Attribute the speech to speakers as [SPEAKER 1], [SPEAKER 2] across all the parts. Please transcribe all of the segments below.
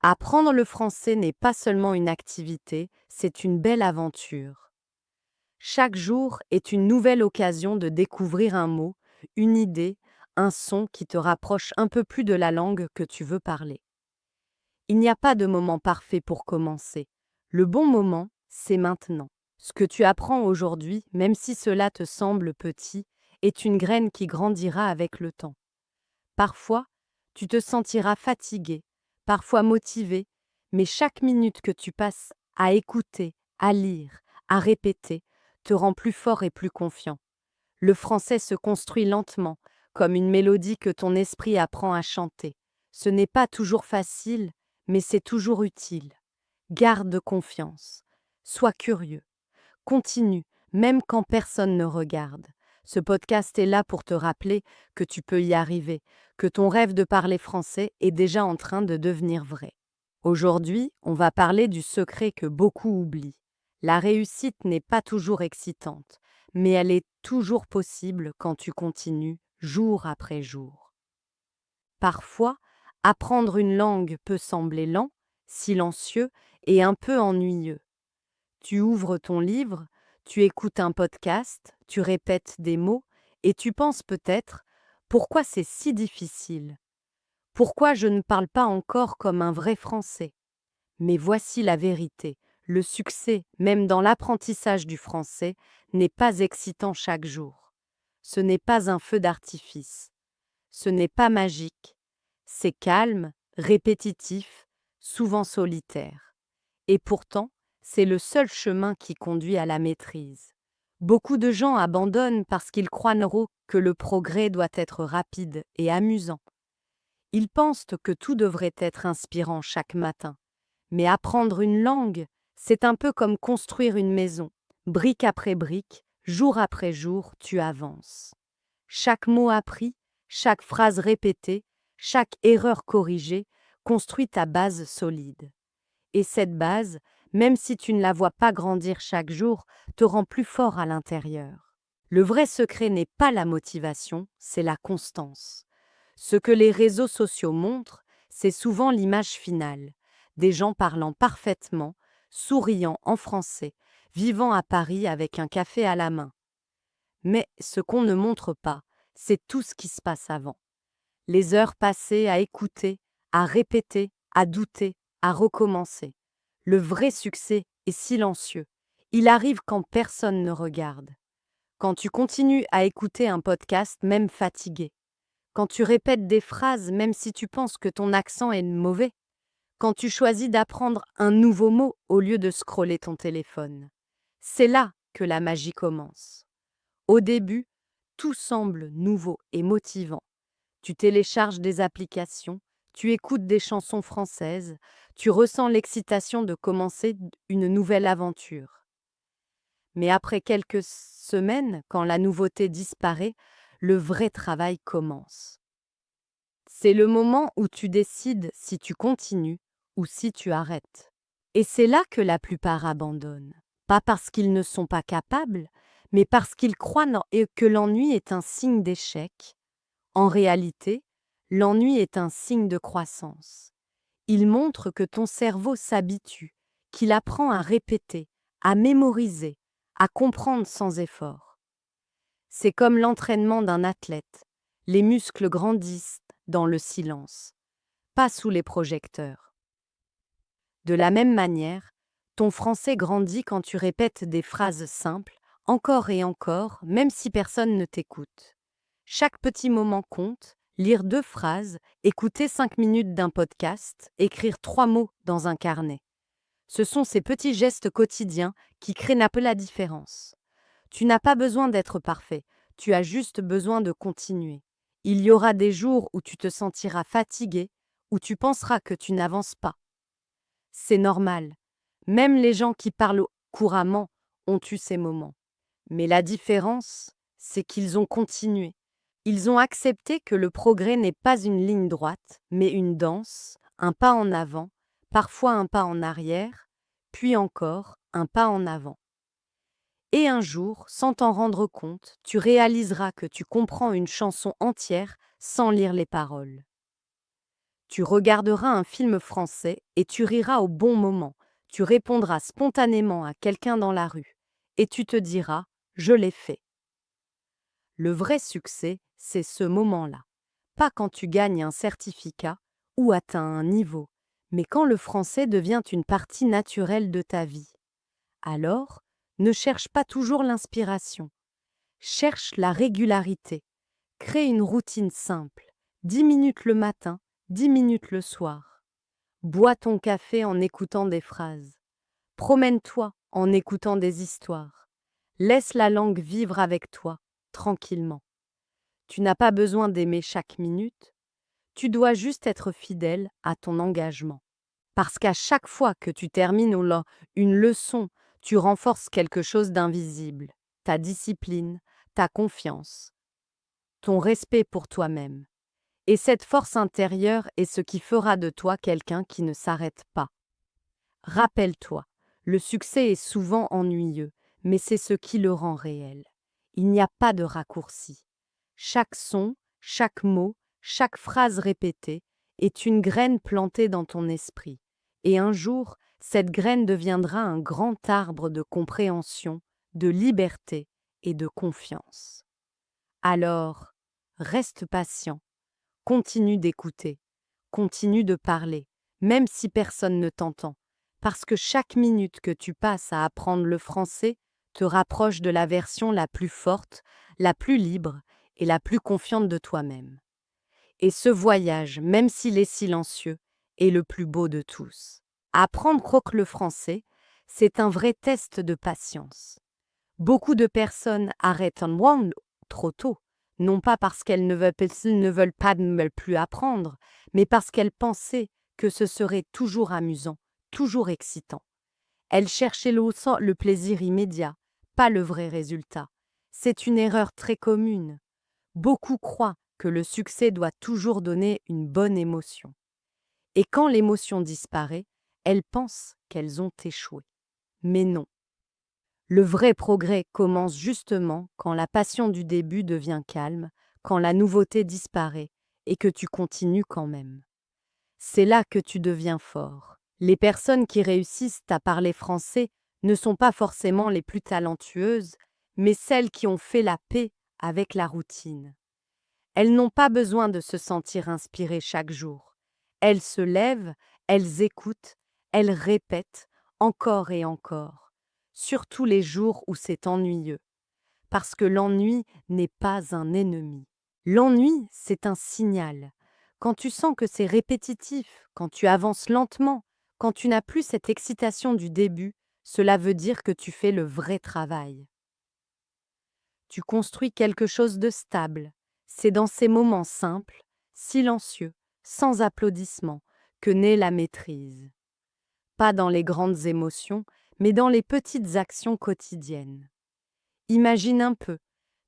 [SPEAKER 1] Apprendre le français n'est pas seulement une activité, c'est une belle aventure. Chaque jour est une nouvelle occasion de découvrir un mot, une idée, un son qui te rapproche un peu plus de la langue que tu veux parler. Il n'y a pas de moment parfait pour commencer. Le bon moment, c'est maintenant. Ce que tu apprends aujourd'hui, même si cela te semble petit, est une graine qui grandira avec le temps. Parfois, tu te sentiras fatigué, parfois motivé, mais chaque minute que tu passes à écouter, à lire, à répéter, te rend plus fort et plus confiant. Le français se construit lentement, comme une mélodie que ton esprit apprend à chanter. Ce n'est pas toujours facile, mais c'est toujours utile. Garde confiance. Sois curieux. Continue, même quand personne ne regarde. Ce podcast est là pour te rappeler que tu peux y arriver, que ton rêve de parler français est déjà en train de devenir vrai. Aujourd'hui, on va parler du secret que beaucoup oublient. La réussite n'est pas toujours excitante, mais elle est toujours possible quand tu continues jour après jour. Parfois, apprendre une langue peut sembler lent, silencieux et un peu ennuyeux. Tu ouvres ton livre, tu écoutes un podcast, tu répètes des mots et tu penses peut-être pourquoi c'est si difficile? Pourquoi je ne parle pas encore comme un vrai Français? Mais voici la vérité. Le succès, même dans l'apprentissage du français, n'est pas excitant chaque jour. Ce n'est pas un feu d'artifice. Ce n'est pas magique. C'est calme, répétitif, souvent solitaire. Et pourtant, c'est le seul chemin qui conduit à la maîtrise. Beaucoup de gens abandonnent parce qu'ils croient que le progrès doit être rapide et amusant. Ils pensent que tout devrait être inspirant chaque matin. Mais apprendre une langue, c'est un peu comme construire une maison. Brique après brique, jour après jour, tu avances. Chaque mot appris, chaque phrase répétée, chaque erreur corrigée construit ta base solide. Et cette base, même si tu ne la vois pas grandir chaque jour, te rend plus fort à l'intérieur. Le vrai secret n'est pas la motivation, c'est la constance. Ce que les réseaux sociaux montrent, c'est souvent l'image finale. Des gens parlant parfaitement, souriant en français, vivant à Paris avec un café à la main. Mais ce qu'on ne montre pas, c'est tout ce qui se passe avant. Les heures passées à écouter, à répéter, à douter, à recommencer. Le vrai succès est silencieux. Il arrive quand personne ne regarde. Quand tu continues à écouter un podcast même fatigué. Quand tu répètes des phrases même si tu penses que ton accent est mauvais. Quand tu choisis d'apprendre un nouveau mot au lieu de scroller ton téléphone. C'est là que la magie commence. Au début, tout semble nouveau et motivant. Tu télécharges des applications, tu écoutes des chansons françaises, tu ressens l'excitation de commencer une nouvelle aventure. Mais après quelques semaines, quand la nouveauté disparaît, le vrai travail commence. C'est le moment où tu décides si tu continues ou si tu arrêtes. Et c'est là que la plupart abandonnent. Pas parce qu'ils ne sont pas capables, mais parce qu'ils croient que l'ennui est un signe d'échec. En réalité, l'ennui est un signe de croissance. Il montre que ton cerveau s'habitue, qu'il apprend à répéter, à mémoriser, à comprendre sans effort. C'est comme l'entraînement d'un athlète. Les muscles grandissent dans le silence, pas sous les projecteurs. De la même manière, ton français grandit quand tu répètes des phrases simples, encore et encore, même si personne ne t'écoute. Chaque petit moment compte, lire 2 phrases, écouter 5 minutes d'un podcast, écrire 3 mots dans un carnet. Ce sont ces petits gestes quotidiens qui créent un peu la différence. Tu n'as pas besoin d'être parfait, tu as juste besoin de continuer. Il y aura des jours où tu te sentiras fatigué, où tu penseras que tu n'avances pas. C'est normal. Même les gens qui parlent couramment ont eu ces moments. Mais la différence, c'est qu'ils ont continué. Ils ont accepté que le progrès n'est pas une ligne droite, mais une danse, un pas en avant, parfois un pas en arrière, puis encore un pas en avant. Et un jour, sans t'en rendre compte, tu réaliseras que tu comprends une chanson entière sans lire les paroles. Tu regarderas un film français et tu riras au bon moment. Tu répondras spontanément à quelqu'un dans la rue. Et tu te diras, je l'ai fait. Le vrai succès, c'est ce moment-là. Pas quand tu gagnes un certificat ou atteins un niveau, mais quand le français devient une partie naturelle de ta vie. Alors, ne cherche pas toujours l'inspiration. Cherche la régularité. Crée une routine simple. 10 minutes le matin, 10 minutes le soir. Bois ton café en écoutant des phrases. Promène-toi en écoutant des histoires. Laisse la langue vivre avec toi, tranquillement. Tu n'as pas besoin d'aimer chaque minute. Tu dois juste être fidèle à ton engagement. Parce qu'à chaque fois que tu termines une leçon, tu renforces quelque chose d'invisible. Ta discipline, ta confiance, ton respect pour toi-même. Et cette force intérieure est ce qui fera de toi quelqu'un qui ne s'arrête pas. Rappelle-toi, le succès est souvent ennuyeux, mais c'est ce qui le rend réel. Il n'y a pas de raccourci. Chaque son, chaque mot, chaque phrase répétée est une graine plantée dans ton esprit. Et un jour, cette graine deviendra un grand arbre de compréhension, de liberté et de confiance. Alors, reste patient, continue d'écouter, continue de parler, même si personne ne t'entend, parce que chaque minute que tu passes à apprendre le français te rapproche de la version la plus forte, la plus libre et la plus confiante de toi-même. Et ce voyage, même s'il est silencieux, est le plus beau de tous. Apprendre croque le français, c'est un vrai test de patience. Beaucoup de personnes arrêtent en one trop tôt, non pas parce qu'elles ne veulent pas ne veulent plus apprendre, mais parce qu'elles pensaient que ce serait toujours amusant, toujours excitant. Elles cherchaient le plaisir immédiat, pas le vrai résultat. C'est une erreur très commune. Beaucoup croient que le succès doit toujours donner une bonne émotion. Et quand l'émotion disparaît, elles pensent qu'elles ont échoué. Mais non. Le vrai progrès commence justement quand la passion du début devient calme, quand la nouveauté disparaît et que tu continues quand même. C'est là que tu deviens fort. Les personnes qui réussissent à parler français ne sont pas forcément les plus talentueuses, mais celles qui ont fait la paix avec la routine. Elles n'ont pas besoin de se sentir inspirées chaque jour. Elles se lèvent, elles écoutent, elles répètent encore et encore, surtout les jours où c'est ennuyeux, parce que l'ennui n'est pas un ennemi. L'ennui, c'est un signal. Quand tu sens que c'est répétitif, quand tu avances lentement, quand tu n'as plus cette excitation du début, cela veut dire que tu fais le vrai travail. Tu construis quelque chose de stable. C'est dans ces moments simples, silencieux, sans applaudissements, que naît la maîtrise. Pas dans les grandes émotions, mais dans les petites actions quotidiennes. Imagine un peu,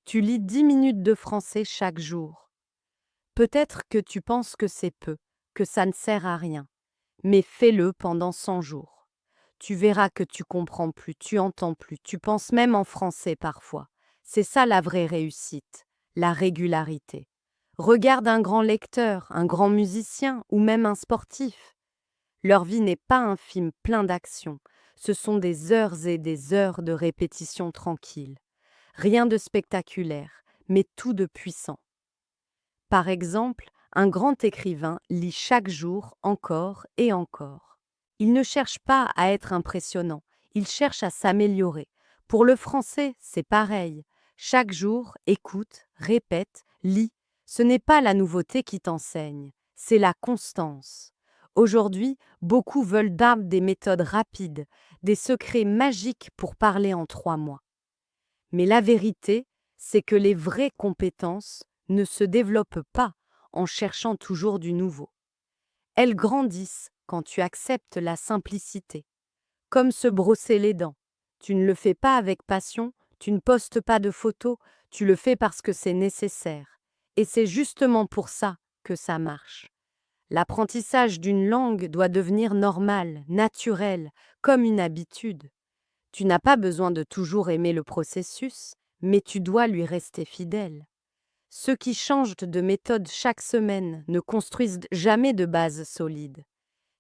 [SPEAKER 1] tu lis 10 minutes de français chaque jour. Peut-être que tu penses que c'est peu, que ça ne sert à rien, mais fais-le pendant 100 jours. Tu verras que tu comprends plus, tu entends plus, tu penses même en français parfois. C'est ça la vraie réussite, la régularité. Regarde un grand lecteur, un grand musicien ou même un sportif. Leur vie n'est pas un film plein d'actions, ce sont des heures et des heures de répétition tranquille. Rien de spectaculaire, mais tout de puissant. Par exemple, un grand écrivain lit chaque jour encore et encore. Il ne cherche pas à être impressionnant, il cherche à s'améliorer. Pour le français, c'est pareil. Chaque jour, écoute, répète, lis. Ce n'est pas la nouveauté qui t'enseigne, c'est la constance. Aujourd'hui, beaucoup veulent des méthodes rapides, des secrets magiques pour parler en 3 mois. Mais la vérité, c'est que les vraies compétences ne se développent pas en cherchant toujours du nouveau. Elles grandissent quand tu acceptes la simplicité. Comme se brosser les dents. Tu ne le fais pas avec passion, tu ne postes pas de photos, tu le fais parce que c'est nécessaire. Et c'est justement pour ça que ça marche. L'apprentissage d'une langue doit devenir normal, naturel, comme une habitude. Tu n'as pas besoin de toujours aimer le processus, mais tu dois lui rester fidèle. Ceux qui changent de méthode chaque semaine ne construisent jamais de base solide.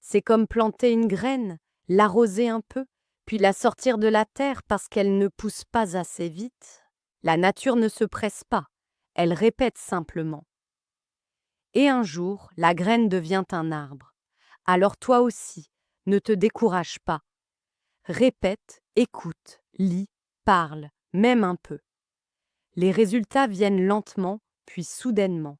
[SPEAKER 1] C'est comme planter une graine, l'arroser un peu, puis la sortir de la terre parce qu'elle ne pousse pas assez vite. La nature ne se presse pas, elle répète simplement. Et un jour, la graine devient un arbre. Alors toi aussi, ne te décourage pas. Répète, écoute, lis, parle, même un peu. Les résultats viennent lentement, puis soudainement.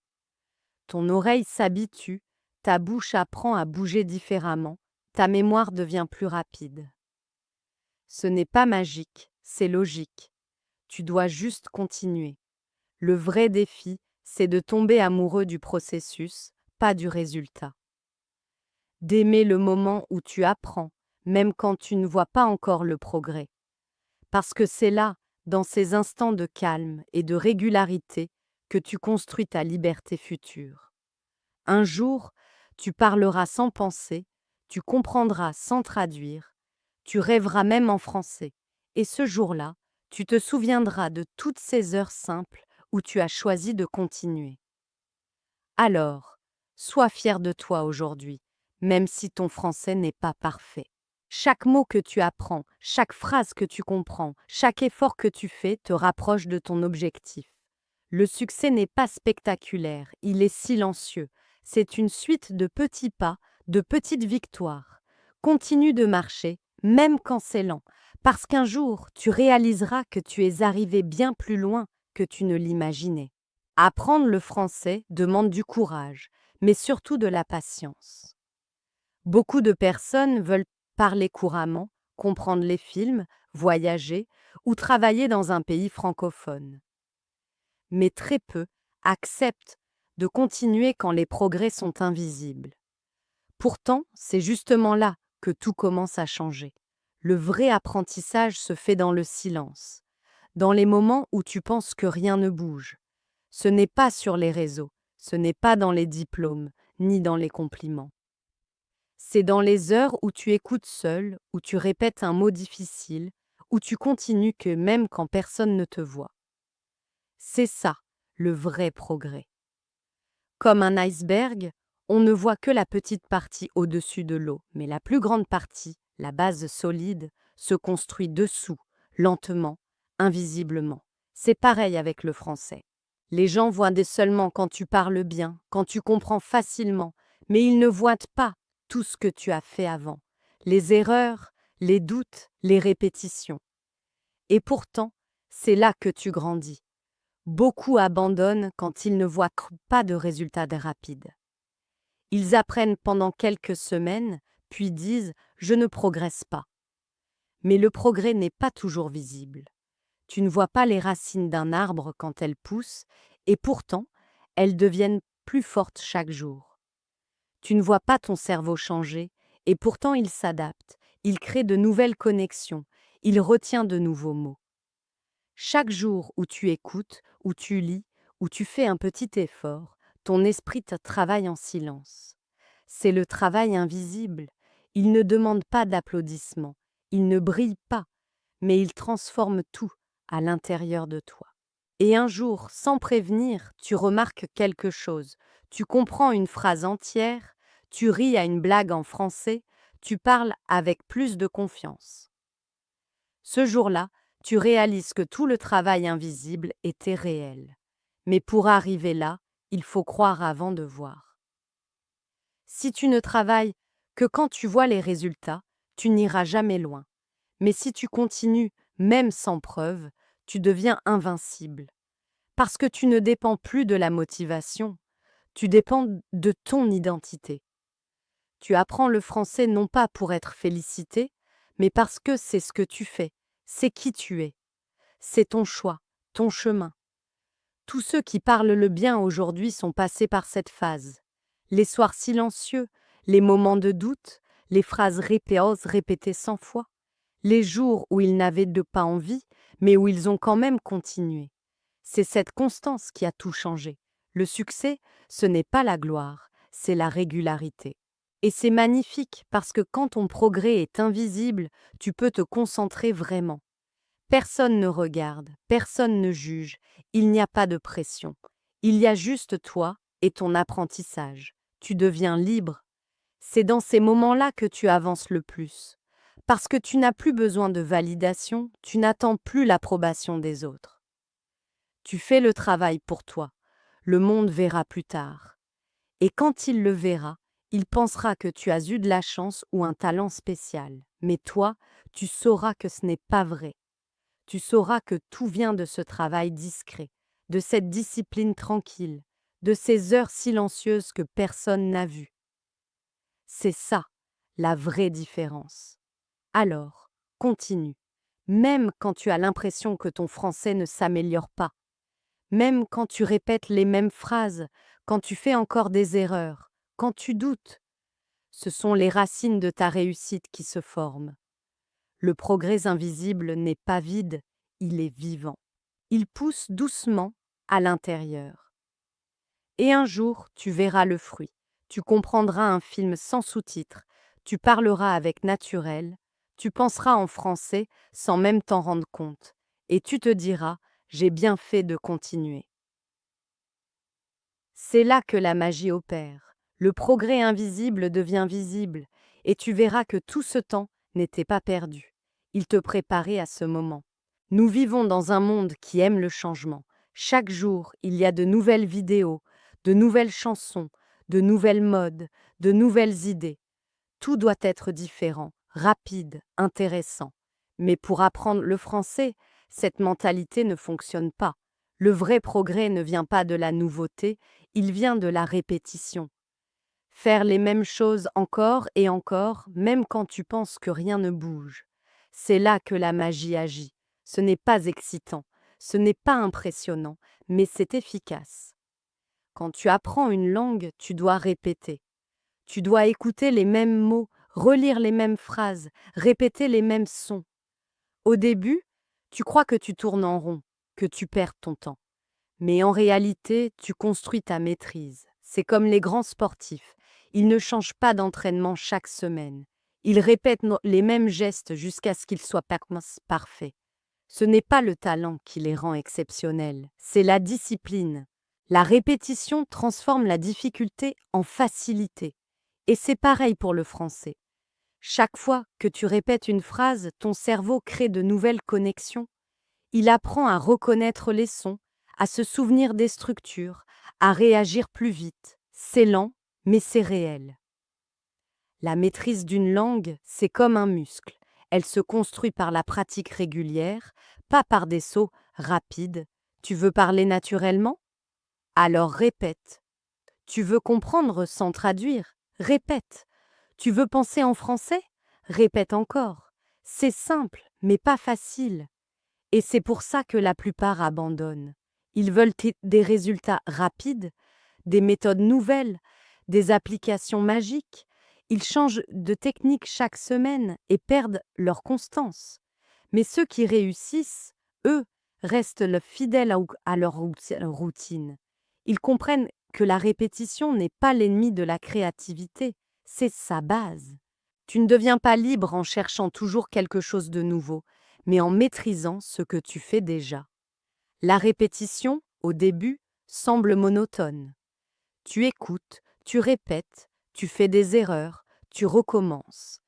[SPEAKER 1] Ton oreille s'habitue, ta bouche apprend à bouger différemment, ta mémoire devient plus rapide. Ce n'est pas magique, c'est logique. Tu dois juste continuer. Le vrai défi, c'est de tomber amoureux du processus, pas du résultat. D'aimer le moment où tu apprends, même quand tu ne vois pas encore le progrès. Parce que c'est là, dans ces instants de calme et de régularité, que tu construis ta liberté future. Un jour, tu parleras sans penser, tu comprendras sans traduire, tu rêveras même en français, et ce jour-là, tu te souviendras de toutes ces heures simples où tu as choisi de continuer. Alors, sois fier de toi aujourd'hui, même si ton français n'est pas parfait. Chaque mot que tu apprends, chaque phrase que tu comprends, chaque effort que tu fais te rapproche de ton objectif. Le succès n'est pas spectaculaire, il est silencieux. C'est une suite de petits pas, de petites victoires. Continue de marcher, même quand c'est lent, parce qu'un jour, tu réaliseras que tu es arrivé bien plus loin que tu ne l'imaginais. Apprendre le français demande du courage, mais surtout de la patience. Beaucoup de personnes veulent parler couramment, comprendre les films, voyager ou travailler dans un pays francophone. Mais très peu acceptent de continuer quand les progrès sont invisibles. Pourtant, c'est justement là que tout commence à changer. Le vrai apprentissage se fait dans le silence, dans les moments où tu penses que rien ne bouge. Ce n'est pas sur les réseaux, ce n'est pas dans les diplômes, ni dans les compliments. C'est dans les heures où tu écoutes seul, où tu répètes un mot difficile, où tu continues que même quand personne ne te voit. C'est ça, le vrai progrès. Comme un iceberg, on ne voit que la petite partie au-dessus de l'eau, mais la plus grande partie, la base solide, se construit dessous, lentement, invisiblement. C'est pareil avec le français. Les gens voient seulement quand tu parles bien, quand tu comprends facilement, mais ils ne voient pas tout ce que tu as fait avant, les erreurs, les doutes, les répétitions. Et pourtant, c'est là que tu grandis. Beaucoup abandonnent quand ils ne voient pas de résultats rapides. Ils apprennent pendant quelques semaines, puis disent « je ne progresse pas ». Mais le progrès n'est pas toujours visible. Tu ne vois pas les racines d'un arbre quand elles poussent, et pourtant, elles deviennent plus fortes chaque jour. Tu ne vois pas ton cerveau changer, et pourtant il s'adapte, il crée de nouvelles connexions, il retient de nouveaux mots. Chaque jour où tu écoutes, où tu lis, où tu fais un petit effort, ton esprit te travaille en silence. C'est le travail invisible. Il ne demande pas d'applaudissements, il ne brille pas, mais il transforme tout à l'intérieur de toi. Et un jour, sans prévenir, tu remarques quelque chose. Tu comprends une phrase entière, tu ris à une blague en français, tu parles avec plus de confiance. Ce jour-là, tu réalises que tout le travail invisible était réel. Mais pour arriver là, il faut croire avant de voir. Si tu ne travailles que quand tu vois les résultats, tu n'iras jamais loin. Mais si tu continues, même sans preuve, tu deviens invincible. Parce que tu ne dépends plus de la motivation, tu dépends de ton identité. Tu apprends le français non pas pour être félicité, mais parce que c'est ce que tu fais, c'est qui tu es. C'est ton choix, ton chemin. Tous ceux qui parlent le bien aujourd'hui sont passés par cette phase. Les soirs silencieux, les moments de doute, les phrases répétées 100 fois, les jours où ils n'avaient pas envie, mais où ils ont quand même continué. C'est cette constance qui a tout changé. Le succès, ce n'est pas la gloire, c'est la régularité. Et c'est magnifique parce que quand ton progrès est invisible, tu peux te concentrer vraiment. Personne ne regarde, personne ne juge, il n'y a pas de pression. Il y a juste toi et ton apprentissage. Tu deviens libre. C'est dans ces moments-là que tu avances le plus. Parce que tu n'as plus besoin de validation, tu n'attends plus l'approbation des autres. Tu fais le travail pour toi. Le monde verra plus tard. Et quand il le verra, il pensera que tu as eu de la chance ou un talent spécial. Mais toi, tu sauras que ce n'est pas vrai. Tu sauras que tout vient de ce travail discret, de cette discipline tranquille, de ces heures silencieuses que personne n'a vues. C'est ça, la vraie différence. Alors, continue. Même quand tu as l'impression que ton français ne s'améliore pas, même quand tu répètes les mêmes phrases, quand tu fais encore des erreurs, quand tu doutes, ce sont les racines de ta réussite qui se forment. Le progrès invisible n'est pas vide, il est vivant. Il pousse doucement à l'intérieur. Et un jour, tu verras le fruit. Tu comprendras un film sans sous-titres, tu parleras avec naturel, tu penseras en français sans même t'en rendre compte, et tu te diras, j'ai bien fait de continuer. C'est là que la magie opère. Le progrès invisible devient visible, et tu verras que tout ce temps n'était pas perdu. Il te préparait à ce moment. Nous vivons dans un monde qui aime le changement. Chaque jour, il y a de nouvelles vidéos, de nouvelles chansons, de nouvelles modes, de nouvelles idées. Tout doit être différent, rapide, intéressant. Mais pour apprendre le français, cette mentalité ne fonctionne pas. Le vrai progrès ne vient pas de la nouveauté, il vient de la répétition. Faire les mêmes choses encore et encore, même quand tu penses que rien ne bouge. C'est là que la magie agit. Ce n'est pas excitant, ce n'est pas impressionnant, mais c'est efficace. Quand tu apprends une langue, tu dois répéter. Tu dois écouter les mêmes mots, relire les mêmes phrases, répéter les mêmes sons. Au début, tu crois que tu tournes en rond, que tu perds ton temps. Mais en réalité, tu construis ta maîtrise. C'est comme les grands sportifs. Ils ne changent pas d'entraînement chaque semaine. Ils répètent les mêmes gestes jusqu'à ce qu'ils soient parfaits. Ce n'est pas le talent qui les rend exceptionnels, c'est la discipline. La répétition transforme la difficulté en facilité. Et c'est pareil pour le français. Chaque fois que tu répètes une phrase, ton cerveau crée de nouvelles connexions. Il apprend à reconnaître les sons, à se souvenir des structures, à réagir plus vite. C'est lent, mais c'est réel. La maîtrise d'une langue, c'est comme un muscle. Elle se construit par la pratique régulière, pas par des sauts rapides. Tu veux parler naturellement? Alors répète. Tu veux comprendre sans traduire? Répète. Tu veux penser en français? Répète encore. C'est simple, mais pas facile. Et c'est pour ça que la plupart abandonnent. Ils veulent des résultats rapides, des méthodes nouvelles, des applications magiques. Ils changent de technique chaque semaine et perdent leur constance. Mais ceux qui réussissent, eux, restent fidèles à leur routine. Ils comprennent que la répétition n'est pas l'ennemi de la créativité, c'est sa base. Tu ne deviens pas libre en cherchant toujours quelque chose de nouveau, mais en maîtrisant ce que tu fais déjà. La répétition, au début, semble monotone. Tu écoutes, tu répètes, tu fais des erreurs, tu recommences.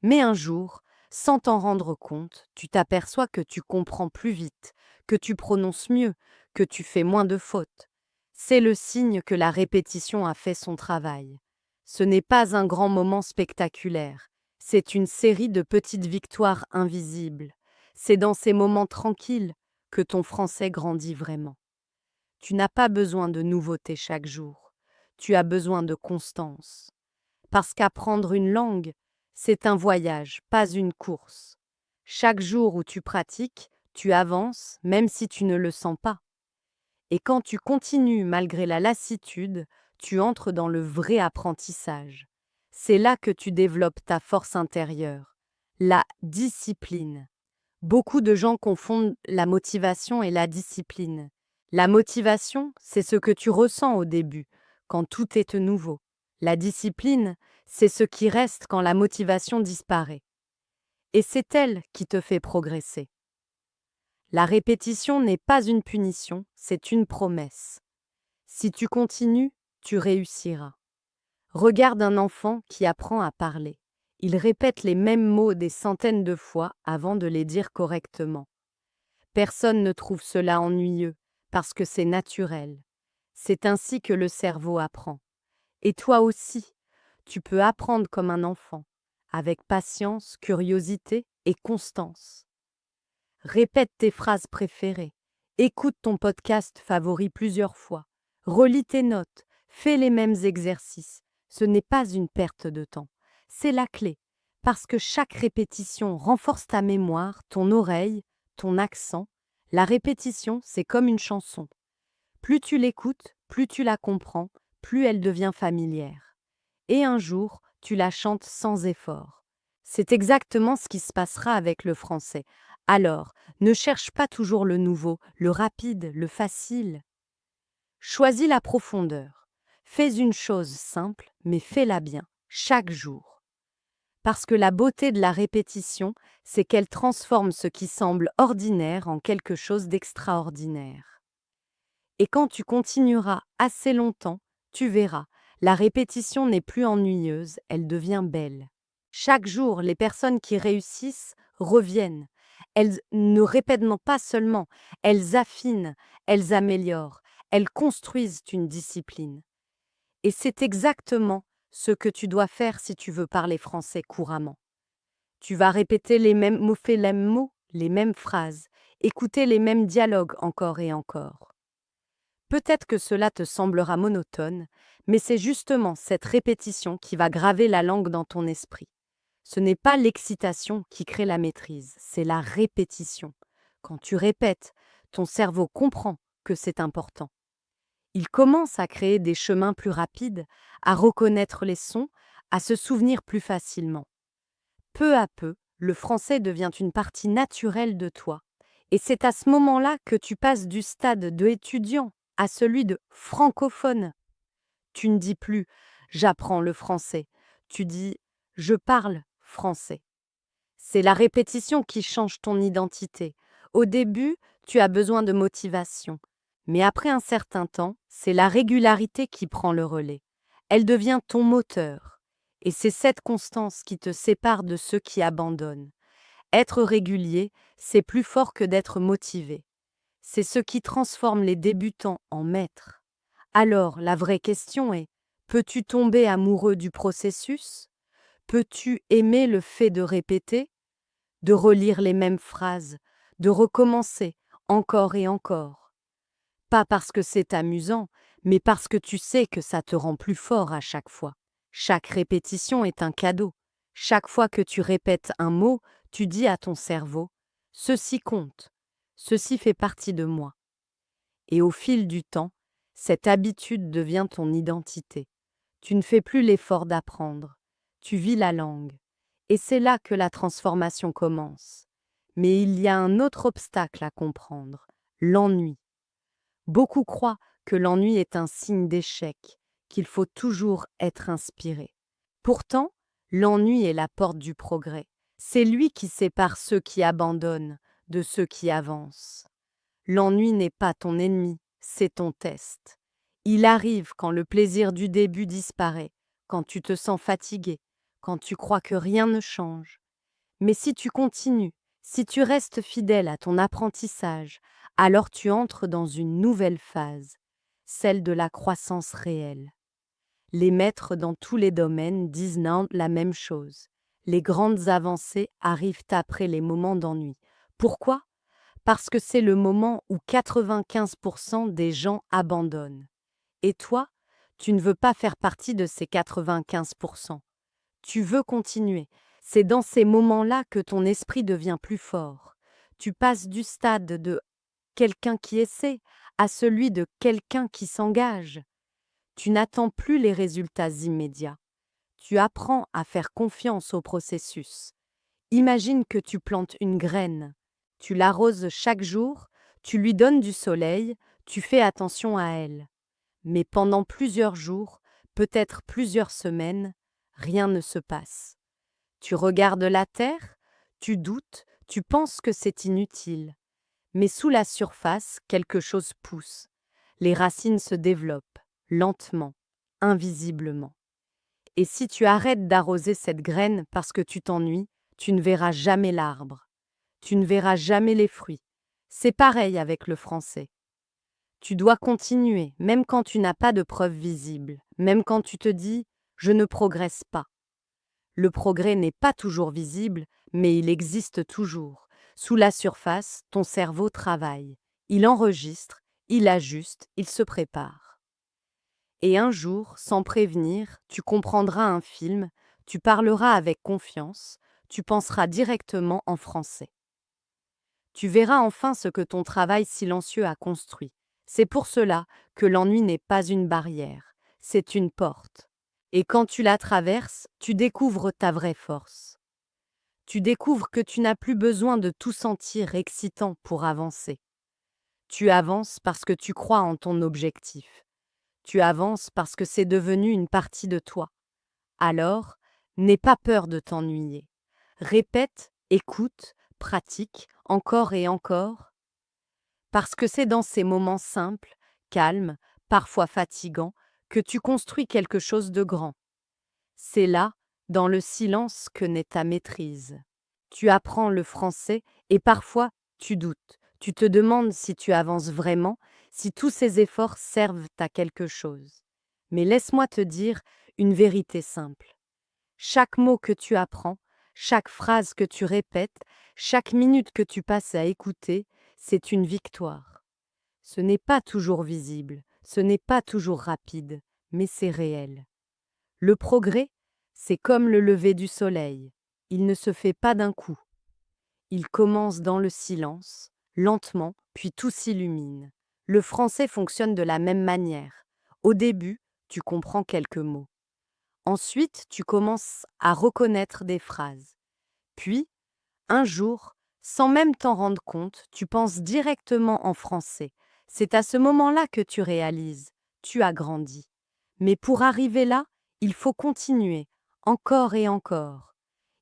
[SPEAKER 1] Mais un jour, sans t'en rendre compte, tu t'aperçois que tu comprends plus vite, que tu prononces mieux, que tu fais moins de fautes. C'est le signe que la répétition a fait son travail. Ce n'est pas un grand moment spectaculaire, c'est une série de petites victoires invisibles. C'est dans ces moments tranquilles que ton français grandit vraiment. Tu n'as pas besoin de nouveautés chaque jour. Tu as besoin de constance. Parce qu'apprendre une langue, c'est un voyage, pas une course. Chaque jour où tu pratiques, tu avances, même si tu ne le sens pas. Et quand tu continues malgré la lassitude, tu entres dans le vrai apprentissage. C'est là que tu développes ta force intérieure, la discipline. Beaucoup de gens confondent la motivation et la discipline. La motivation, c'est ce que tu ressens au début, quand tout est nouveau. La discipline, c'est ce qui reste quand la motivation disparaît. Et c'est elle qui te fait progresser. La répétition n'est pas une punition, c'est une promesse. Si tu continues, tu réussiras. Regarde un enfant qui apprend à parler. Il répète les mêmes mots des centaines de fois avant de les dire correctement. Personne ne trouve cela ennuyeux, parce que c'est naturel. C'est ainsi que le cerveau apprend. Et toi aussi, tu peux apprendre comme un enfant, avec patience, curiosité et constance. Répète tes phrases préférées. Écoute ton podcast favori plusieurs fois. Relis tes notes. Fais les mêmes exercices. Ce n'est pas une perte de temps. C'est la clé. Parce que chaque répétition renforce ta mémoire, ton oreille, ton accent. La répétition, c'est comme une chanson. Plus tu l'écoutes, plus tu la comprends, plus elle devient familière. Et un jour, tu la chantes sans effort. C'est exactement ce qui se passera avec le français. Alors, ne cherche pas toujours le nouveau, le rapide, le facile. Choisis la profondeur. Fais une chose simple, mais fais-la bien, chaque jour. Parce que la beauté de la répétition, c'est qu'elle transforme ce qui semble ordinaire en quelque chose d'extraordinaire. Et quand tu continueras assez longtemps, tu verras, la répétition n'est plus ennuyeuse, elle devient belle. Chaque jour, les personnes qui réussissent reviennent. Elles ne répètent pas seulement, elles affinent, elles améliorent, elles construisent une discipline. Et c'est exactement ce que tu dois faire si tu veux parler français couramment. Tu vas répéter les mêmes mots, faire les mêmes mots, les mêmes phrases, écouter les mêmes dialogues encore et encore. Peut-être que cela te semblera monotone, mais c'est justement cette répétition qui va graver la langue dans ton esprit. Ce n'est pas l'excitation qui crée la maîtrise, c'est la répétition. Quand tu répètes, ton cerveau comprend que c'est important. Il commence à créer des chemins plus rapides, à reconnaître les sons, à se souvenir plus facilement. Peu à peu, le français devient une partie naturelle de toi. Et c'est à ce moment-là que tu passes du stade de étudiant à celui de francophone. Tu ne dis plus «j'apprends le français», tu dis «je parle français». C'est la répétition qui change ton identité. Au début, tu as besoin de motivation. Mais après un certain temps, c'est la régularité qui prend le relais. Elle devient ton moteur. Et c'est cette constance qui te sépare de ceux qui abandonnent. Être régulier, c'est plus fort que d'être motivé. C'est ce qui transforme les débutants en maîtres. Alors, la vraie question est, peux-tu tomber amoureux du processus? Peux-tu aimer le fait de répéter, de relire les mêmes phrases, de recommencer encore et encore? Pas parce que c'est amusant, mais parce que tu sais que ça te rend plus fort à chaque fois. Chaque répétition est un cadeau. Chaque fois que tu répètes un mot, tu dis à ton cerveau « Ceci compte, ceci fait partie de moi ». Et au fil du temps, cette habitude devient ton identité. Tu ne fais plus l'effort d'apprendre, tu vis la langue. Et c'est là que la transformation commence. Mais il y a un autre obstacle à comprendre, l'ennui. Beaucoup croient que l'ennui est un signe d'échec, qu'il faut toujours être inspiré. Pourtant, l'ennui est la porte du progrès. C'est lui qui sépare ceux qui abandonnent de ceux qui avancent. L'ennui n'est pas ton ennemi, c'est ton test. Il arrive quand le plaisir du début disparaît, quand tu te sens fatigué, quand tu crois que rien ne change. Mais si tu continues, si tu restes fidèle à ton apprentissage, alors tu entres dans une nouvelle phase, celle de la croissance réelle. Les maîtres dans tous les domaines disent la même chose. Les grandes avancées arrivent après les moments d'ennui. Pourquoi? Parce que c'est le moment où 95% des gens abandonnent. Et toi, tu ne veux pas faire partie de ces 95%. Tu veux continuer. C'est dans ces moments-là que ton esprit devient plus fort. Tu passes du stade de quelqu'un qui essaie à celui de quelqu'un qui s'engage. Tu n'attends plus les résultats immédiats. Tu apprends à faire confiance au processus. Imagine que tu plantes une graine. Tu l'arroses chaque jour, tu lui donnes du soleil, tu fais attention à elle. Mais pendant plusieurs jours, peut-être plusieurs semaines, rien ne se passe. Tu regardes la terre, tu doutes, tu penses que c'est inutile. Mais sous la surface, quelque chose pousse. Les racines se développent, lentement, invisiblement. Et si tu arrêtes d'arroser cette graine parce que tu t'ennuies, tu ne verras jamais l'arbre. Tu ne verras jamais les fruits. C'est pareil avec le français. Tu dois continuer, même quand tu n'as pas de preuves visibles, même quand tu te dis « je ne progresse pas ». Le progrès n'est pas toujours visible, mais il existe toujours. Sous la surface, ton cerveau travaille. Il enregistre, il ajuste, il se prépare. Et un jour, sans prévenir, tu comprendras un film, tu parleras avec confiance, tu penseras directement en français. Tu verras enfin ce que ton travail silencieux a construit. C'est pour cela que l'ennui n'est pas une barrière, c'est une porte. Et quand tu la traverses, tu découvres ta vraie force. Tu découvres que tu n'as plus besoin de tout sentir excitant pour avancer. Tu avances parce que tu crois en ton objectif. Tu avances parce que c'est devenu une partie de toi. Alors, n'aie pas peur de t'ennuyer. Répète, écoute, pratique, encore et encore. Parce que c'est dans ces moments simples, calmes, parfois fatigants, que tu construis quelque chose de grand. C'est là, dans le silence, que naît ta maîtrise. Tu apprends le français et parfois tu doutes. Tu te demandes si tu avances vraiment, si tous ces efforts servent à quelque chose. Mais laisse-moi te dire une vérité simple. Chaque mot que tu apprends, chaque phrase que tu répètes, chaque minute que tu passes à écouter, c'est une victoire. Ce n'est pas toujours visible, ce n'est pas toujours rapide, mais c'est réel. Le progrès, c'est comme le lever du soleil. Il ne se fait pas d'un coup. Il commence dans le silence, lentement, puis tout s'illumine. Le français fonctionne de la même manière. Au début, tu comprends quelques mots. Ensuite, tu commences à reconnaître des phrases. Puis, un jour, sans même t'en rendre compte, tu penses directement en français. C'est à ce moment-là que tu réalises, tu as grandi. Mais pour arriver là, il faut continuer, encore et encore.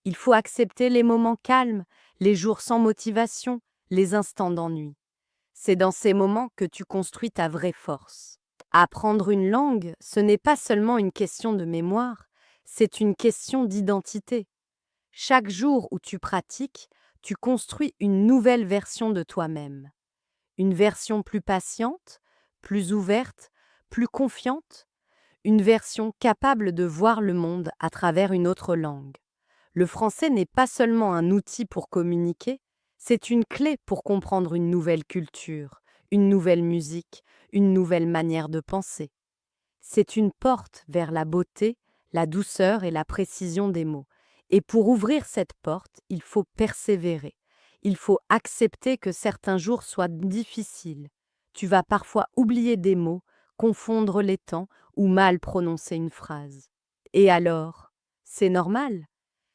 [SPEAKER 1] Il faut accepter les moments calmes, les jours sans motivation, les instants d'ennui. C'est dans ces moments que tu construis ta vraie force. Apprendre une langue, ce n'est pas seulement une question de mémoire, c'est une question d'identité. Chaque jour où tu pratiques, tu construis une nouvelle version de toi-même. Une version plus patiente, plus ouverte, plus confiante, une version capable de voir le monde à travers une autre langue. Le français n'est pas seulement un outil pour communiquer, c'est une clé pour comprendre une nouvelle culture, une nouvelle musique, une nouvelle manière de penser. C'est une porte vers la beauté, la douceur et la précision des mots. Et pour ouvrir cette porte, il faut persévérer. Il faut accepter que certains jours soient difficiles. Tu vas parfois oublier des mots, confondre les temps ou mal prononcer une phrase. Et alors, c'est normal.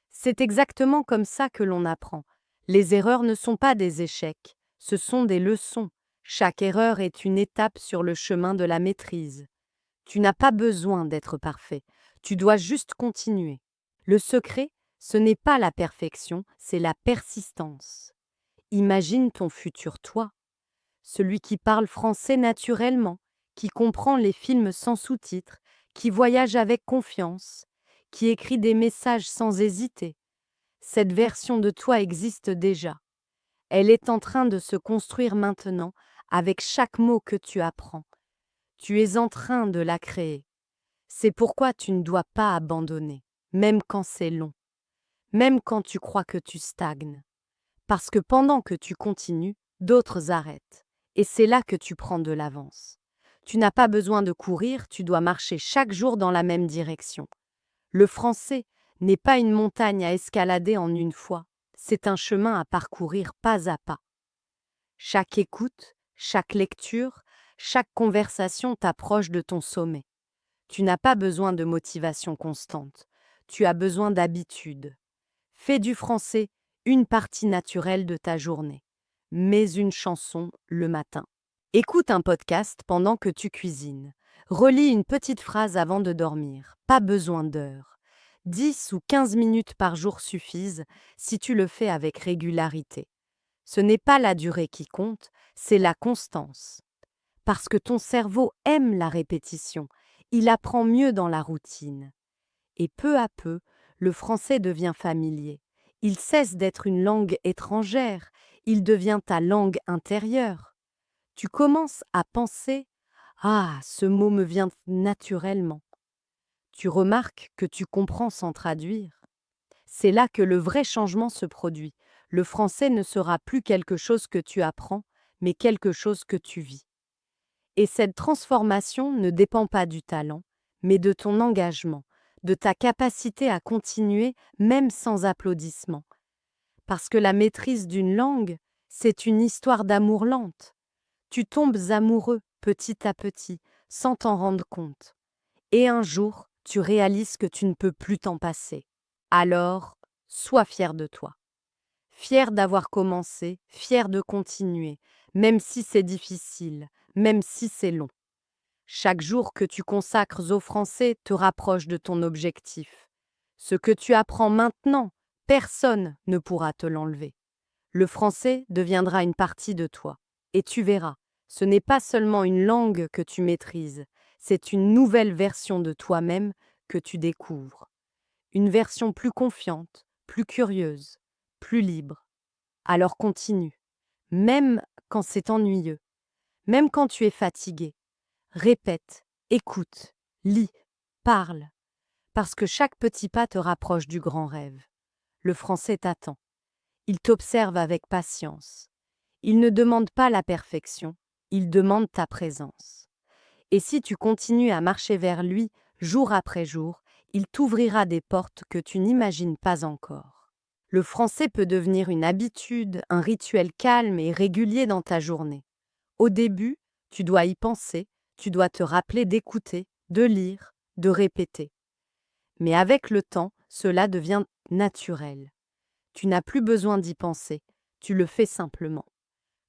[SPEAKER 1] C'est exactement comme ça que l'on apprend. Les erreurs ne sont pas des échecs, ce sont des leçons. Chaque erreur est une étape sur le chemin de la maîtrise. Tu n'as pas besoin d'être parfait, tu dois juste continuer. Le secret, ce n'est pas la perfection, c'est la persistance. Imagine ton futur toi, celui qui parle français naturellement, qui comprend les films sans sous-titres, qui voyage avec confiance, qui écrit des messages sans hésiter. Cette version de toi existe déjà. Elle est en train de se construire maintenant avec chaque mot que tu apprends. Tu es en train de la créer. C'est pourquoi tu ne dois pas abandonner, même quand c'est long, même quand tu crois que tu stagnes. Parce que pendant que tu continues, d'autres arrêtent. Et c'est là que tu prends de l'avance. Tu n'as pas besoin de courir, tu dois marcher chaque jour dans la même direction. Le français n'est pas une montagne à escalader en une fois, c'est un chemin à parcourir pas à pas. Chaque écoute, chaque lecture, chaque conversation t'approche de ton sommet. Tu n'as pas besoin de motivation constante, tu as besoin d'habitude. Fais du français une partie naturelle de ta journée. Mets une chanson le matin. Écoute un podcast pendant que tu cuisines. Relis une petite phrase avant de dormir. Pas besoin d'heures. 10 ou 15 minutes par jour suffisent si tu le fais avec régularité. Ce n'est pas la durée qui compte, c'est la constance. parce que ton cerveau aime la répétition. Il apprend mieux dans la routine. Et peu à peu, le français devient familier. Il cesse d'être une langue étrangère, il devient ta langue intérieure. Tu commences à penser: Ah, ce mot me vient naturellement. Tu remarques que tu comprends sans traduire. C'est là que le vrai changement se produit. Le français ne sera plus quelque chose que tu apprends, mais quelque chose que tu vis. Et cette transformation ne dépend pas du talent, mais de ton engagement, de ta capacité à continuer même sans applaudissements. Parce que la maîtrise d'une langue, c'est une histoire d'amour lente. Tu tombes amoureux petit à petit, sans t'en rendre compte. Et un jour, tu réalises que tu ne peux plus t'en passer. Alors, sois fier de toi. Fier d'avoir commencé, fier de continuer, même si c'est difficile, même si c'est long. Chaque jour que tu consacres au français te rapproche de ton objectif. Ce que tu apprends maintenant, personne ne pourra te l'enlever. Le français deviendra une partie de toi. Et tu verras, ce n'est pas seulement une langue que tu maîtrises, c'est une nouvelle version de toi-même que tu découvres. Une version plus confiante, plus curieuse, plus libre. Alors continue, même quand c'est ennuyeux, même quand tu es fatigué. Répète, écoute, lis, parle, parce que chaque petit pas te rapproche du grand rêve. Le français t'attend. Il t'observe avec patience. Il ne demande pas la perfection, il demande ta présence. Et si tu continues à marcher vers lui, jour après jour, il t'ouvrira des portes que tu n'imagines pas encore. Le français peut devenir une habitude, un rituel calme et régulier dans ta journée. Au début, tu dois y penser, tu dois te rappeler d'écouter, de lire, de répéter. Mais avec le temps, cela devient naturel. Tu n'as plus besoin d'y penser, tu le fais simplement.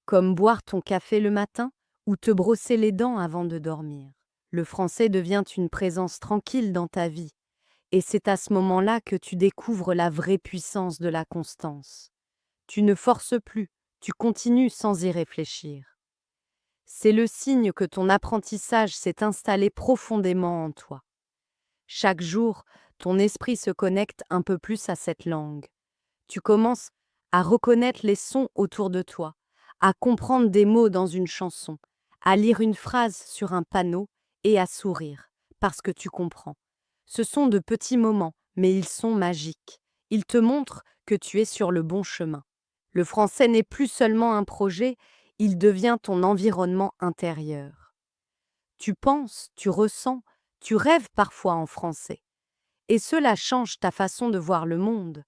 [SPEAKER 1] Comme boire ton café le matin ou te brosser les dents avant de dormir. Le français devient une présence tranquille dans ta vie. Et c'est à ce moment-là que tu découvres la vraie puissance de la constance. Tu ne forces plus, tu continues sans y réfléchir. C'est le signe que ton apprentissage s'est installé profondément en toi. Chaque jour, ton esprit se connecte un peu plus à cette langue. Tu commences à reconnaître les sons autour de toi, à comprendre des mots dans une chanson, à lire une phrase sur un panneau et à sourire, parce que tu comprends. Ce sont de petits moments, mais ils sont magiques. Ils te montrent que tu es sur le bon chemin. Le français n'est plus seulement un projet, il devient ton environnement intérieur. Tu penses, tu ressens, tu rêves parfois en français. Et cela change ta façon de voir le monde.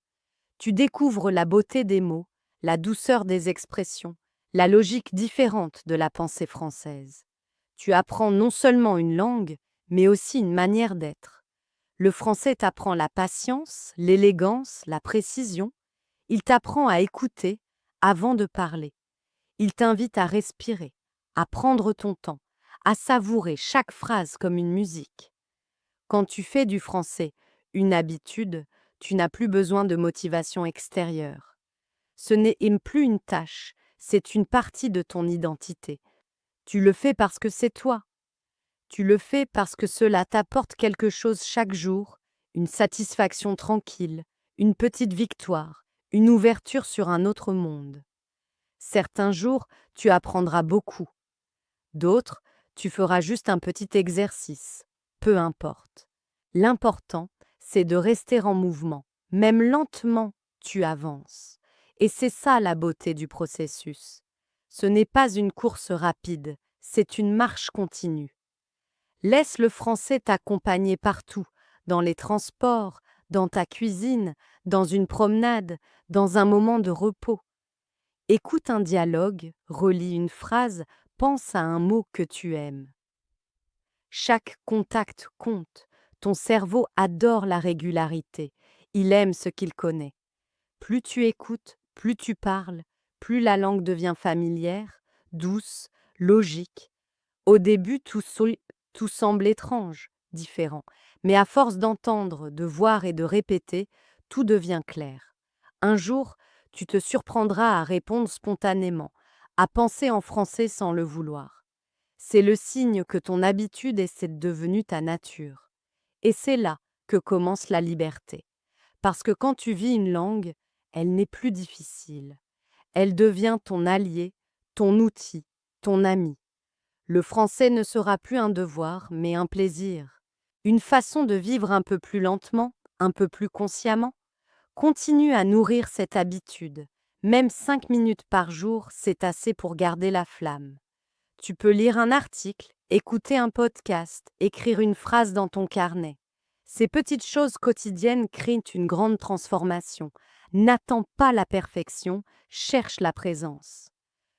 [SPEAKER 1] Tu découvres la beauté des mots, la douceur des expressions, la logique différente de la pensée française. Tu apprends non seulement une langue, mais aussi une manière d'être. Le français t'apprend la patience, l'élégance, la précision. Il t'apprend à écouter avant de parler. Il t'invite à respirer, à prendre ton temps, à savourer chaque phrase comme une musique. Quand tu fais du français une habitude, tu n'as plus besoin de motivation extérieure. Ce n'est plus une tâche, c'est une partie de ton identité. Tu le fais parce que c'est toi. Tu le fais parce que cela t'apporte quelque chose chaque jour, une satisfaction tranquille, une petite victoire, une ouverture sur un autre monde. Certains jours, tu apprendras beaucoup. D'autres, tu feras juste un petit exercice. Peu importe. L'important, c'est de rester en mouvement. Même lentement, tu avances. Et c'est ça la beauté du processus. Ce n'est pas une course rapide, c'est une marche continue. Laisse le français t'accompagner partout, dans les transports, dans ta cuisine, dans une promenade, dans un moment de repos. Écoute un dialogue, relis une phrase, pense à un mot que tu aimes. Chaque contact compte. Ton cerveau adore la régularité. Il aime ce qu'il connaît. Plus tu écoutes, plus tu parles, plus la langue devient familière, douce, logique. Au début, tout semble étrange, différent. Mais à force d'entendre, de voir et de répéter, tout devient clair. Un jour, tu te surprendras à répondre spontanément, à penser en français sans le vouloir. C'est le signe que ton habitude est devenue ta nature. Et c'est là que commence la liberté. Parce que quand tu vis une langue, elle n'est plus difficile. Elle devient ton allié, ton outil, ton ami. Le français ne sera plus un devoir, mais un plaisir. Une façon de vivre un peu plus lentement, un peu plus consciemment. Continue à nourrir cette habitude. Même 5 minutes par jour, c'est assez pour garder la flamme. Tu peux lire un article, écouter un podcast, écrire une phrase dans ton carnet. Ces petites choses quotidiennes créent une grande transformation. N'attends pas la perfection, cherche la présence.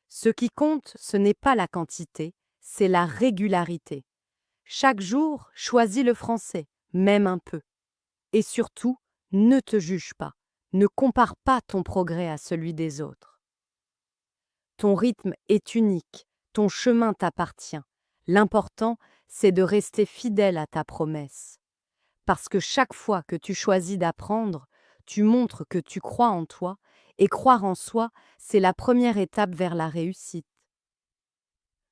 [SPEAKER 1] Ce qui compte, ce n'est pas la quantité, c'est la régularité. Chaque jour, choisis le français, même un peu. Et surtout, ne te juge pas. Ne compare pas ton progrès à celui des autres. Ton rythme est unique, ton chemin t'appartient. L'important, c'est de rester fidèle à ta promesse. Parce que chaque fois que tu choisis d'apprendre, tu montres que tu crois en toi, et croire en soi, c'est la première étape vers la réussite.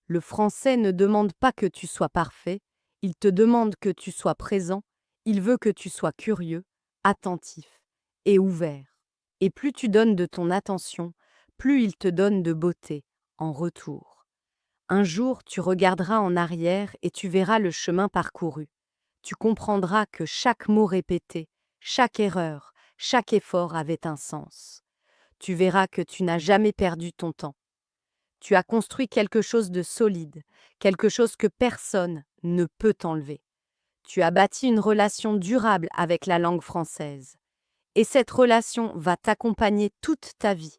[SPEAKER 1] Le français ne demande pas que tu sois parfait, il te demande que tu sois présent, il veut que tu sois curieux, attentif et ouvert. Et plus tu donnes de ton attention, plus il te donne de beauté en retour. Un jour, tu regarderas en arrière et tu verras le chemin parcouru. Tu comprendras que chaque mot répété, chaque erreur, chaque effort avait un sens. Tu verras que tu n'as jamais perdu ton temps. Tu as construit quelque chose de solide, quelque chose que personne ne peut t'enlever. Tu as bâti une relation durable avec la langue française. Et cette relation va t'accompagner toute ta vie.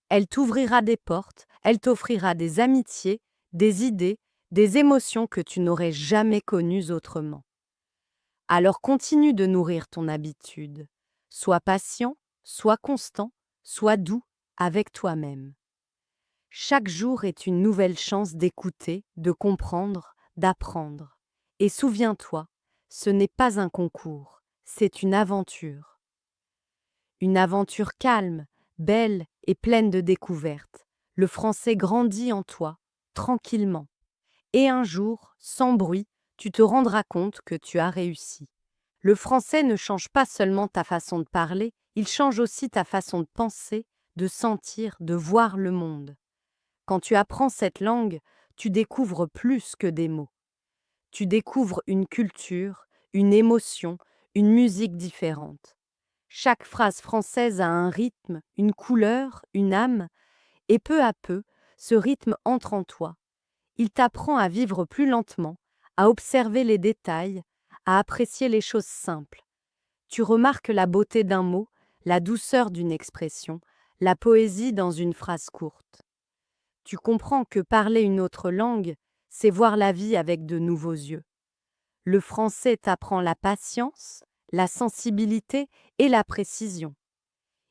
[SPEAKER 1] Elle t'ouvrira des portes, elle t'offrira des amitiés, des idées, des émotions que tu n'aurais jamais connues autrement. Alors continue de nourrir ton habitude. Sois patient, sois constant, sois doux avec toi-même. Chaque jour est une nouvelle chance d'écouter, de comprendre, d'apprendre. Et souviens-toi, ce n'est pas un concours, c'est une aventure. Une aventure calme, belle et pleine de découvertes. Le français grandit en toi, tranquillement. Et un jour, sans bruit, tu te rendras compte que tu as réussi. Le français ne change pas seulement ta façon de parler, il change aussi ta façon de penser, de sentir, de voir le monde. Quand tu apprends cette langue, tu découvres plus que des mots. Tu découvres une culture, une émotion, une musique différente. Chaque phrase française a un rythme, une couleur, une âme, et peu à peu, ce rythme entre en toi. Il t'apprend à vivre plus lentement, à observer les détails, à apprécier les choses simples. Tu remarques la beauté d'un mot, la douceur d'une expression, la poésie dans une phrase courte. Tu comprends que parler une autre langue, c'est voir la vie avec de nouveaux yeux. Le français t'apprend la patience, la sensibilité et la précision.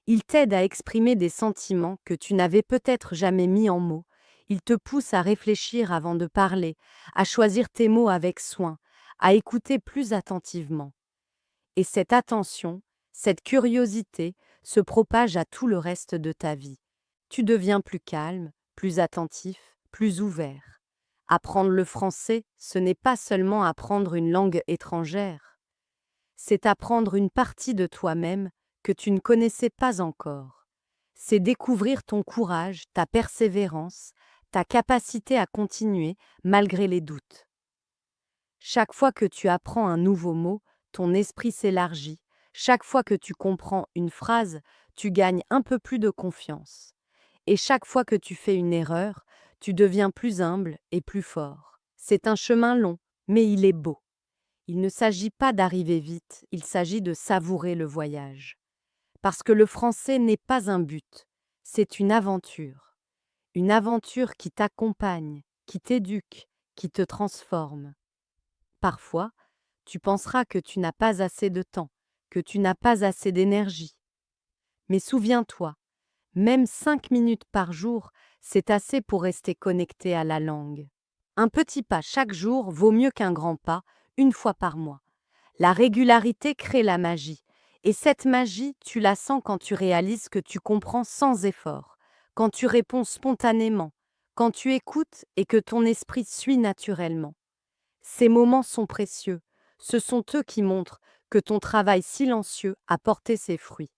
[SPEAKER 1] Il t'aide à exprimer des sentiments que tu n'avais peut-être jamais mis en mots. Il te pousse à réfléchir avant de parler, à choisir tes mots avec soin, à écouter plus attentivement. Et cette attention, cette curiosité se propage à tout le reste de ta vie. Tu deviens plus calme, plus attentif, plus ouvert. Apprendre le français, ce n'est pas seulement apprendre une langue étrangère, c'est apprendre une partie de toi-même que tu ne connaissais pas encore. C'est découvrir ton courage, ta persévérance, ta capacité à continuer malgré les doutes. Chaque fois que tu apprends un nouveau mot, ton esprit s'élargit. Chaque fois que tu comprends une phrase, tu gagnes un peu plus de confiance. Et chaque fois que tu fais une erreur, tu deviens plus humble et plus fort. C'est un chemin long, mais il est beau. Il ne s'agit pas d'arriver vite, il s'agit de savourer le voyage. Parce que le français n'est pas un but, c'est une aventure. Une aventure qui t'accompagne, qui t'éduque, qui te transforme. Parfois, tu penseras que tu n'as pas assez de temps, que tu n'as pas assez d'énergie. Mais souviens-toi, même 5 minutes par jour, c'est assez pour rester connecté à la langue. Un petit pas chaque jour vaut mieux qu'un grand pas, une fois par mois. La régularité crée la magie. Et cette magie, tu la sens quand tu réalises que tu comprends sans effort, quand tu réponds spontanément, quand tu écoutes et que ton esprit suit naturellement. Ces moments sont précieux. Ce sont eux qui montrent que ton travail silencieux a porté ses fruits.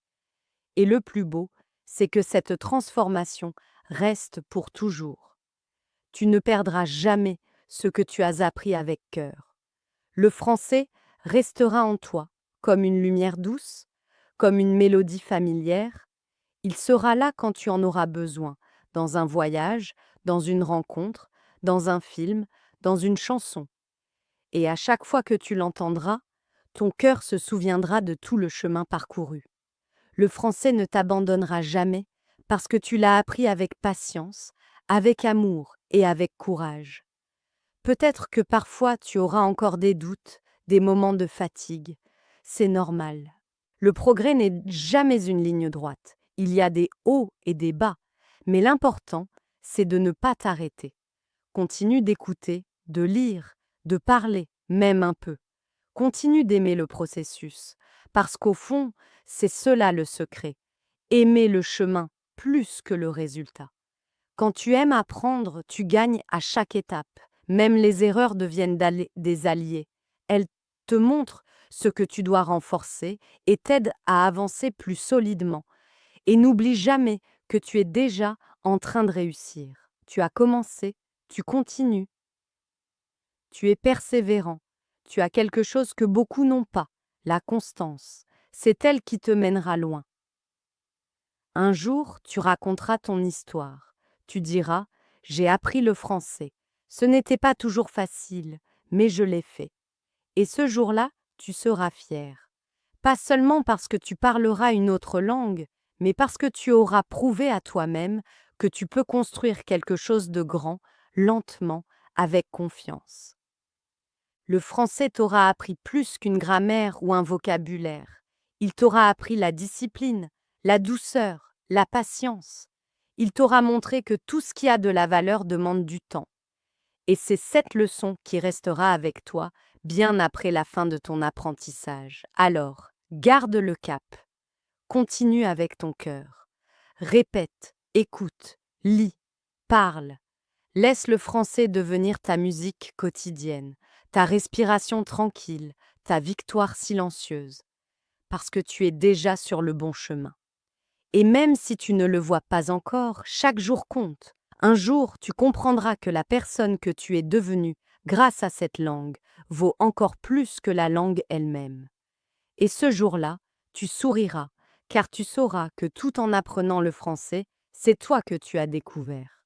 [SPEAKER 1] Et le plus beau, c'est que cette transformation reste pour toujours. Tu ne perdras jamais ce que tu as appris avec cœur. Le français restera en toi, comme une lumière douce, comme une mélodie familière. Il sera là quand tu en auras besoin, dans un voyage, dans une rencontre, dans un film, dans une chanson. Et à chaque fois que tu l'entendras, ton cœur se souviendra de tout le chemin parcouru. Le français ne t'abandonnera jamais parce que tu l'as appris avec patience, avec amour et avec courage. Peut-être que parfois tu auras encore des doutes, des moments de fatigue. C'est normal. Le progrès n'est jamais une ligne droite. Il y a des hauts et des bas. Mais l'important, c'est de ne pas t'arrêter. Continue d'écouter, de lire, de parler, même un peu. Continue d'aimer le processus, parce qu'au fond, c'est cela le secret. Aimer le chemin plus que le résultat. Quand tu aimes apprendre, tu gagnes à chaque étape. Même les erreurs deviennent des alliés. Elles te montrent ce que tu dois renforcer et t'aident à avancer plus solidement. Et n'oublie jamais que tu es déjà en train de réussir. Tu as commencé, tu continues, tu es persévérant. Tu as quelque chose que beaucoup n'ont pas, la constance. C'est elle qui te mènera loin. Un jour, tu raconteras ton histoire. Tu diras: j'ai appris le français. Ce n'était pas toujours facile, mais je l'ai fait. Et ce jour-là, tu seras fier. Pas seulement parce que tu parleras une autre langue, mais parce que tu auras prouvé à toi-même que tu peux construire quelque chose de grand, lentement, avec confiance. Le français t'aura appris plus qu'une grammaire ou un vocabulaire. Il t'aura appris la discipline, la douceur, la patience. Il t'aura montré que tout ce qui a de la valeur demande du temps. Et c'est cette leçon qui restera avec toi bien après la fin de ton apprentissage. Alors, garde le cap. Continue avec ton cœur. Répète, écoute, lis, parle. Laisse le français devenir ta musique quotidienne, ta respiration tranquille, ta victoire silencieuse, parce que tu es déjà sur le bon chemin. Et même si tu ne le vois pas encore, chaque jour compte. Un jour, tu comprendras que la personne que tu es devenue grâce à cette langue vaut encore plus que la langue elle-même. Et ce jour-là, tu souriras, car tu sauras que tout en apprenant le français, c'est toi que tu as découvert.